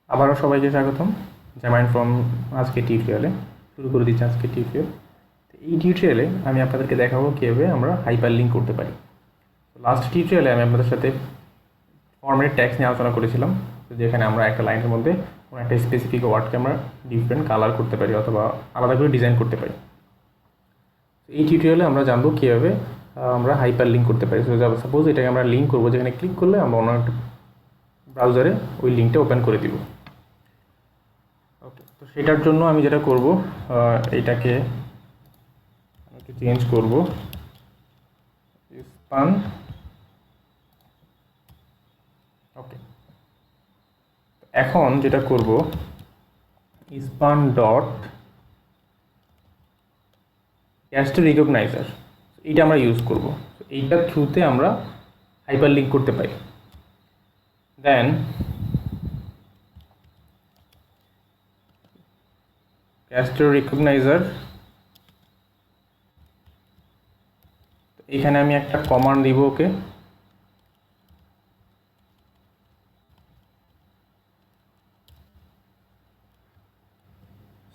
আবারও সবাইকে স্বাগতম Xamarin Form আজকে টিউটোরিয়ালে শুরু করে দিচ্ছি আজকে টিউটোরিয়াল। এই টিউটোরিয়ালে আমি আপনাদেরকে দেখাবো কিভাবে আমরা হাইপারলিংক করতে পারি। লাস্ট টিউটোরিয়ালে আমি আপনাদের সাথে ফর্মের ট্যাক্স নিয়ে আলোচনা করেছিলাম, যেখানে আমরা একটা লাইনের মধ্যে কোনো একটা স্পেসিফিক ওয়ার্ডকে আমরা ডিফারেন্ট কালার করতে পারি অথবা আলাদা করে ডিজাইন করতে পারি। এই টিউটোরিয়ালে আমরা জানবো কীভাবে আমরা হাইপারলিংক করতে পারি। সাপোজ এটাকে আমরা লিঙ্ক করবো, যেখানে ক্লিক করলে আমরা অন্য একটা ব্রাউজারে ওই লিঙ্কটা ওপেন করে দিব। ওকে, তো সেটার জন্য আমি যেটা করব, এইটাকে একটু চেঞ্জ করব, স্পান। ওকে, এখন যেটা করব, স্পান ডট TapGestureRecognizer, এইটা আমরা ইউজ করব। এইটার থ্রুতে আমরা হাইপারলিংক করতে পারি। দেন TapGestureRecognizer, এখানে আমি একটা কমান্ড দিব। ওকে,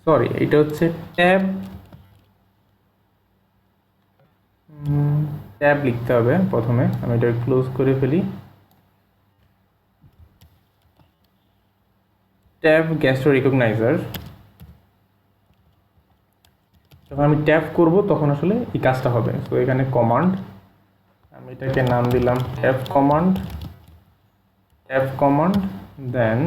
সরি, এটা হচ্ছে ট্যাব লিখতে হবে প্রথমে। আমি এটা ক্লোজ করে ফেলি। TapGestureRecognizer, যখন আমি ট্যাপ করব তখন আসলে এই কাজটা হবে। তো এখানে কমান্ড, আমি এটাকে নাম দিলাম ট্যাপ কমান্ড, দেন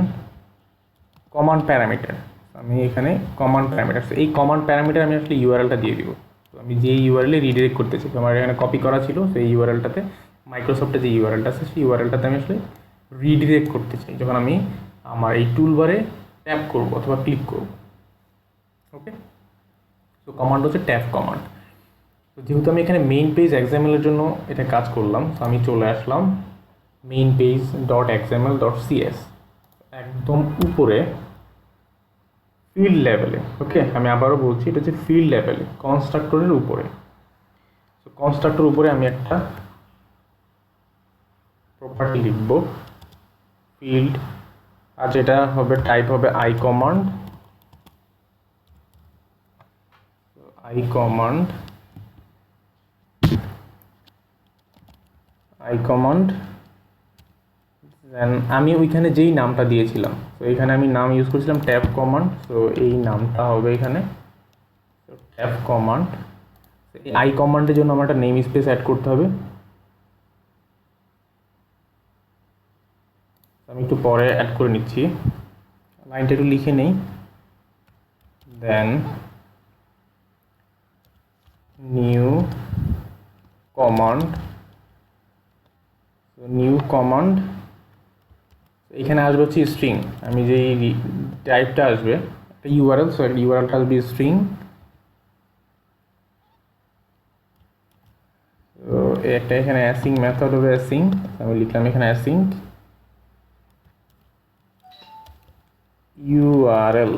কমান্ড প্যারামিটার। আমি এখানে কমান্ড প্যারামিটার, এই কমান্ড প্যারামিটার আমি আসলে ইউআরএলটা দিয়ে দিব। তো আমি যে ইউআরএলে রিডিরেক্ট করতে চাই, আমার এখানে কপি করা ছিল, সেই ইউআরএলটাতে মাইক্রোসফটে যে ইউআরএলটা আছে সেই ইউআরএলটাতে আমি আসলে রিডিরেক্ট করতে চাই যখন আমি আমার এই টুলবারে ট্যাপ করব অথবা ক্লিক করব। ওকে, তো কমান্ড হচ্ছে ট্যাপ কমান্ড। তো যেহেতু আমি এখানে মেইন পেজ এক্সাম্পলের জন্য এটা কাজ করলাম, তো আমি চলে আসলাম main page dot example dot CS, একদম উপরে ফিল্ড লেভেলে। ওকে, আমি আবারও বলছি, এটা হচ্ছে ফিল্ড লেভেলে, কনস্ট্রাক্টরের উপরে। তো কনস্ট্রাক্টর উপরে আমি একটা প্রপার্টি লিখব, ফিল্ড, আর যেটা হবে টাইপ হবে আই কমান্ড। দেন আমি ওইখানে যেই নামটা দিয়েছিলাম, তো এখানে আমি নাম ইউজ করেছিলাম ট্যাপ কমান্ড, তো এই নামটা হবে এখানে ট্যাপ কমান্ড। এই আই কমান্ডের জন্য আমার একটা নেম স্পেস অ্যাড করতে হবে। আমি একটু পরে অ্যাড করে নিচ্ছি, লাইনটা একটু লিখে নেই। দেন নিউ কমান্ড, এখানে আসবে হচ্ছে স্ট্রিং। আমি যে টাইপটা আসবে একটা ইউআরএল, সো ইউআরএলটা আসবে স্ট্রিং। তো একটা এখানে অ্যাসিং মেথড হবে, অ্যাসিং, আমি লিখলাম এখানে অ্যাসিং ইউআরএল।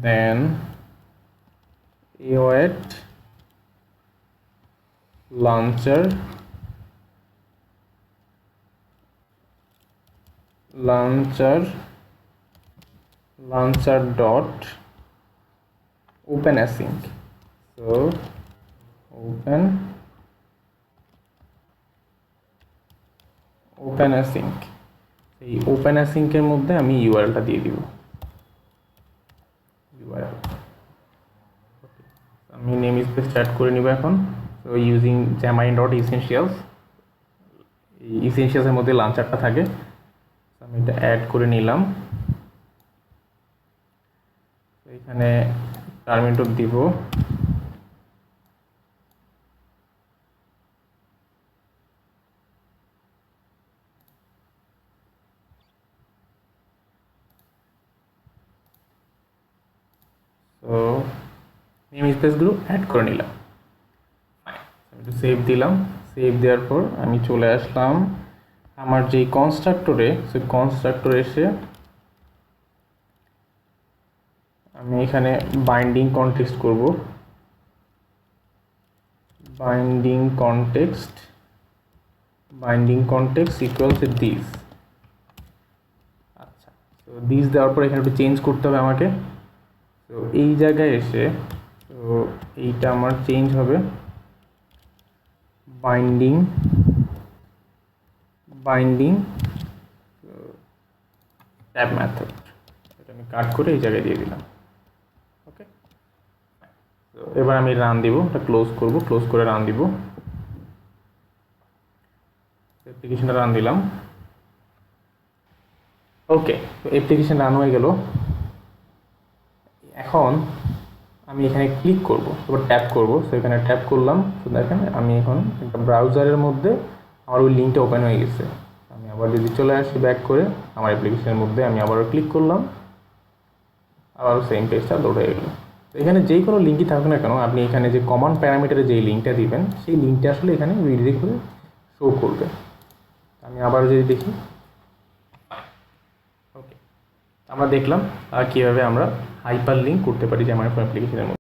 দেন await launcher dot open async, so open async, এই ওপেন অ্যাসিঙ্কের মধ্যে আমি ইউআরএলটা দিয়ে দিব। ইউআরএল আমি নেম স্পেস অ্যাড করে নিব এখন। তো ইউজিং xamarin.essentials, এই ইসেনশিয়ালসের মধ্যে লাঞ্চারটা থাকে, আমি এটা অ্যাড করে নিলাম। এখানে টার্মিনেটর দিব, তো নেম স্পেসগুলো অ্যাড করে নিলাম। আমি একটু সেভ দিলাম। সেভ দেওয়ার পর আমি চলে আসলাম আমার যেই কনস্ট্রাক্টরে, সেই কনস্ট্রাক্টরে এসে আমি এখানে বাইন্ডিং কনটেক্সট করব। Binding context binding context equals this. আচ্ছা, তো দিস দেওয়ার পর এখানে একটু চেঞ্জ করতে হবে আমাকে। তো এই জায়গায় এসে তো এইটা আমার চেঞ্জ হবে বাইন্ডিং ট্যাব মেথড। এটা আমি কাট করে এই জায়গায় দিয়ে দিলাম। ওকে, তো এবার আমি রান দিব, এটা ক্লোজ করব, ক্লোজ করে রান দিব। অ্যাপ্লিকেশনটা রান দিলাম। ওকে, তো অ্যাপ্লিকেশন রান হয়ে গেল। এখন আমি এখানে ক্লিক করব, এবার ট্যাপ করব। সো এখানে ট্যাপ করলাম, তো দেখেন আমি এখন একটা ব্রাউজারের মধ্যে আমার ওই লিঙ্কটা ওপেন হয়ে গেছে। আমি আবার যদি চলে আসি ব্যাক করে আমার অ্যাপ্লিকেশনের মধ্যে, আমি আবারও ক্লিক করলাম, আবারও সেম পেজটা লোড হয়ে গেল। তো এখানে যেই কোনো লিঙ্কই থাকুক না কেন, আপনি এখানে যে কমান্ড প্যারামিটারে যেই লিঙ্কটা দিবেন সেই লিঙ্কটা আসলে এখানে রিডিরেক্ট করে শো করবে। আমি আবার যদি দেখি, ওকে, আমরা দেখলাম কীভাবে আমরা হাইপার লিঙ্ক করতে পারি Xamarin Forms অ্যাপ্লিকেশনের মধ্যে।